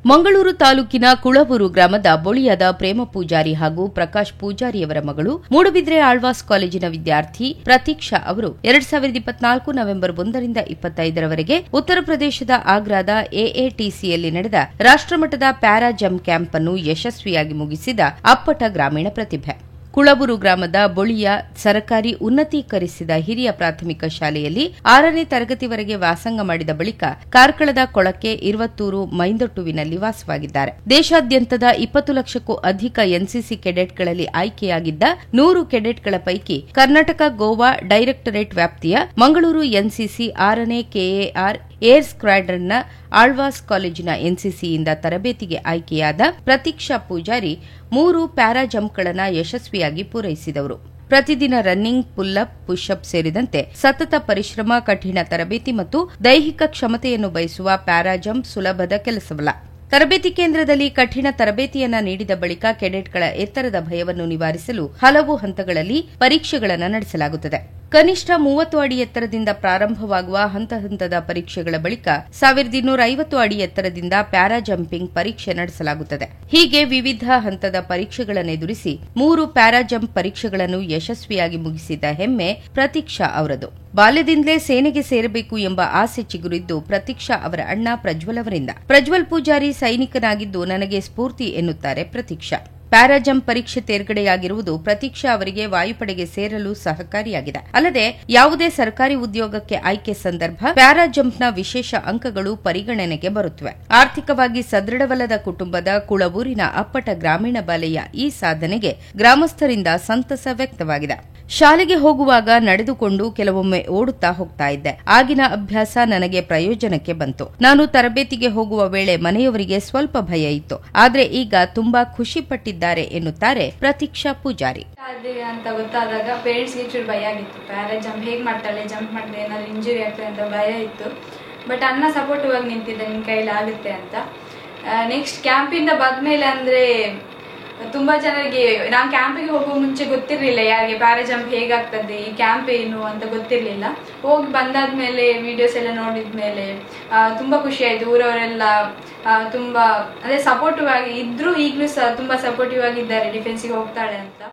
ಮಂಗಳೂರು ತಾಲೂಕಿನ ಕುಳಬೂರು ಗ್ರಾಮದ ಬೊಳಿಯಾದ ಪ್ರೇಮ ಪೂಜಾರಿ ಹಾಗೂ ಪ್ರಕಾಶ್ ಪೂಜಾರಿಯವರ ಮಗಳು ಮೂಡುಬಿದ್ರೆ ಆಳ್ವಾಸ್ ಕಾಲೇಜಿನ ವಿದ್ಯಾರ್ಥಿ ಪ್ರತೀಕ್ಷಾ ಅವರು 2024 ನವೆಂಬರ್ 1 ರಿಂದ 25 ರವರೆಗೆ ಉತ್ತರ ಪ್ರದೇಶದ ಆಗ್ರಾದ ಎಎಟಿಸಿಯಲ್ಲಿ ನಡೆದ ರಾಷ್ಟ್ರಮಟ್ಟದ ಪ್ಯಾರಾ ಜಂಪ್ ಕ್ಯಾಂಪ್ ಅನ್ನು ಯಶಸ್ವಿಯಾಗಿ ಮುಗಿಸಿದ ಅಪ್ಪಟ ಗ್ರಾಮೀಣ ಪ್ರತಿಭೆ. ಕುಳಬೂರು ಗ್ರಾಮದ ಬೊಳಿಯ ಸರಕಾರಿ ಉನ್ನತೀಕರಿಸಿದ ಹಿರಿಯ ಪ್ರಾಥಮಿಕ ಶಾಲೆಯಲ್ಲಿ 6ನೇ ತರಗತಿವರೆಗೆ ವ್ಯಾಸಂಗ ಮಾಡಿದ ಬಳಿಕ ಕಾರ್ಕಳದ ಕೊಳಕ್ಕೆ ಇರುವತ್ತೂರು ಮೈಂದೊಟ್ಟುವಿನಲ್ಲಿ ವಾಸವಾಗಿದ್ದಾರೆ. ದೇಶಾದ್ಯಂತದ 20 ಲಕ್ಷಕ್ಕೂ ಅಧಿಕ ಎನ್ಸಿಸಿ ಕೆಡೆಟ್ಗಳಲ್ಲಿ ಆಯ್ಕೆಯಾಗಿದ್ದ 100 ಕೆಡೆಟ್ಗಳ ಪೈಕಿ ಕರ್ನಾಟಕ ಗೋವಾ ಡೈರೆಕ್ಟರೇಟ್ ವ್ಯಾಪ್ತಿಯ ಮಂಗಳೂರು ಎನ್ಸಿಸಿ 6ನೇ ಕೆಎಆರ್ ಏರ್ ಸ್ಕ್ವಾಡ್ರನ್ನ ಆಳ್ವಾಸ್ ಕಾಲೇಜಿನ ಎನ್ಸಿಸಿಯಿಂದ ತರಬೇತಿಗೆ ಆಯ್ಕೆಯಾದ ಪ್ರತೀಕ್ಷಾ ಪೂಜಾರಿ 3 ಪ್ಯಾರಾ ಜಂಪ್ಗಳನ್ನು ಯಶಸ್ವಿಯಾಗಿ ಪೂರೈಸಿದವರು. ಪ್ರತಿದಿನ ರನ್ನಿಂಗ್, ಪುಲ್-ಅಪ್, ಪುಷ್-ಅಪ್ ಸೇರಿದಂತೆ ಸತತ ಪರಿಶ್ರಮ, ಕಠಿಣ ತರಬೇತಿ ಮತ್ತು ದೈಹಿಕ ಕ್ಷಮತೆಯನ್ನು ಬಯಸುವ ಪ್ಯಾರಾ ಜಂಪ್ ಸುಲಭದ ಕೆಲಸವಲ್ಲ. ತರಬೇತಿ ಕೇಂದ್ರದಲ್ಲಿ ಕಠಿಣ ತರಬೇತಿಯನ್ನ ನೀಡಿದ ಬಳಿಕ ಕೆಡೆಟ್ಗಳ ಎತ್ತರದ ಭಯವನ್ನು ನಿವಾರಿಸಲು ಹಲವು ಹಂತಗಳಲ್ಲಿ ಪರೀಕ್ಷೆಗಳನ್ನು ನಡೆಸಲಾಗುತ್ತದೆ. ಕನಿಷ್ಠ 30 ಅಡಿ ಎತ್ತರದಿಂದ ಪ್ರಾರಂಭವಾಗುವ ಹಂತದ ಪರೀಕ್ಷೆಗಳ ಬಳಿಕ 1250 ಅಡಿ ಎತ್ತರದಿಂದ ಪ್ಯಾರಾ ಜಂಪಿಂಗ್ ಪರೀಕ್ಷೆ ನಡೆಸಲಾಗುತ್ತದೆ. ಹೀಗೆ ವಿವಿಧ ಹಂತದ ಪರೀಕ್ಷೆಗಳನ್ನೆದುರಿಸಿ 3 ಪ್ಯಾರಾ ಜಂಪ್ ಪರೀಕ್ಷೆಗಳನ್ನು ಯಶಸ್ವಿಯಾಗಿ ಮುಗಿಸಿದ ಹೆಮ್ಮೆ ಪ್ರತೀಕ್ಷಾ ಅವರದು. ಬಾಲ್ಯದಿಂದಲೇ ಸೇನೆಗೆ ಸೇರಬೇಕು ಎಂಬ ಆಸೆ ಚಿಗುರಿದ್ದು ಪ್ರತೀಕ್ಷಾ ಅವರ ಅಣ್ಣ ಪ್ರಜ್ವಲ್ ಅವರಿಂದ. ಪ್ರಜ್ವಲ್ ಪೂಜಾರಿ ಸೈನಿಕನಾಗಿದ್ದು ನನಗೆ ಸ್ಫೂರ್ತಿ ಎನ್ನುತ್ತಾರೆ ಪ್ರತೀಕ್ಷಾ. ಪ್ಯಾರಾ ಜಂಪ್ ಪರೀಕ್ಷೆ ತೇರ್ಗಡೆಯಾಗಿರುವುದು ಪ್ರತೀಕ್ಷಾ ಅವರಿಗೆ ವಾಯುಪಡೆಗೆ ಸೇರಲು ಸಹಕಾರಿಯಾಗಿದೆ. ಅಲ್ಲದೆ ಯಾವುದೇ ಸರ್ಕಾರಿ ಉದ್ಯೋಗಕ್ಕೆ ಆಯ್ಕೆ ಸಂದರ್ಭ ಪ್ಯಾರಾ ಜಂಪ್ನ ವಿಶೇಷ ಅಂಕಗಳು ಪರಿಗಣನೆಗೆ ಬರುತ್ತವೆ. ಆರ್ಥಿಕವಾಗಿ ಸದೃಢವಲ್ಲದ ಕುಟುಂಬದ ಕುಳಬೂರಿನ ಅಪ್ಪಟ ಗ್ರಾಮೀಣ ಬಾಲೆಯ ಈ ಸಾಧನೆಗೆ ಗ್ರಾಮಸ್ಥರಿಂದ ಸಂತಸ ವ್ಯಕ್ತವಾಗಿದೆ. ಶಾಲೆಗೆ ಹೋಗುವಾಗ ನಡೆದುಕೊಂಡು ಕೆಲವೊಮ್ಮೆ ಓಡುತ್ತಾ ಹೋಗ್ತಾ ಇದ್ದೆ. ಆಗಿನ ಅಭ್ಯಾಸ ನನಗೆ ಪ್ರಯೋಜನಕ್ಕೆ ಬಂತು. ನಾನು ತರಬೇತಿಗೆ ಹೋಗುವ ವೇಳೆ ಮನೆಯವರಿಗೆ ಸ್ವಲ್ಪ ಭಯ ಇತ್ತು, ಆದ್ರೆ ಈಗ ತುಂಬಾ ಖುಷಿ ಪಟ್ಟಿದ್ದಾರೆ ಎನ್ನುತ್ತಾರೆ ಪ್ರತೀಕ್ಷಾ ಪೂಜಾರಿ. ಅಂತ ಗೊತ್ತಾದಾಗ ಪೇರೆಂಟ್ಸ್ಗೆ ಚೂರು ಭಯ ಆಗಿತ್ತು. ಪ್ಯಾರಾ ಜಂಪ್ ಹೇಗೆ ಮಾಡ್ತಾಳೆ, ಜಂಪ್ ಮಾಡಿದ್ರೆ ಏನಾದ್ರು ಇಂಜುರಿ ಆಗ್ತದೆ ಅಂತ ಭಯ ಇತ್ತು. ಬಟ್ ಅಣ್ಣ ಸಪೋರ್ಟಿವ್ ಆಗಿ ನಿಂತಿದ್ದ, ನಿನ್ ಕೈಲಿ ಆಗುತ್ತೆ ಅಂತ. ನೆಕ್ಸ್ಟ್ ಕ್ಯಾಂಪಿಂದ ಬಂದ್ಮೇಲೆ ಅಂದ್ರೆ ತುಂಬಾ ಜನರಿಗೆ, ನಾನು ಕ್ಯಾಂಪಿಗೆ ಹೋಗುವ ಮುಂಚೆ ಗೊತ್ತಿರಲಿಲ್ಲ ಯಾರಿಗೆ ಪ್ಯಾರಾ ಜಂಪ್ ಹೇಗಾಗ್ತದೆ, ಈ ಕ್ಯಾಂಪ್ ಏನು ಅಂತ ಗೊತ್ತಿರಲಿಲ್ಲ. ಹೋಗಿ ಬಂದಾದ್ಮೇಲೆ ವಿಡಿಯೋಸ್ ಎಲ್ಲ ನೋಡಿದ್ಮೇಲೆ ತುಂಬಾ ಖುಷಿ ಆಯ್ತು. ಊರವರೆಲ್ಲ ತುಂಬಾ ಅದೇ ಸಪೋರ್ಟಿವ್ ಆಗಿ ಇದ್ರು, ಈಗಲೂ ಸಹ ತುಂಬಾ ಸಪೋರ್ಟಿವ್ ಆಗಿದ್ದಾರೆ ಡಿಫೆನ್ಸಿಗೆ ಹೋಗ್ತಾಳೆ ಅಂತ.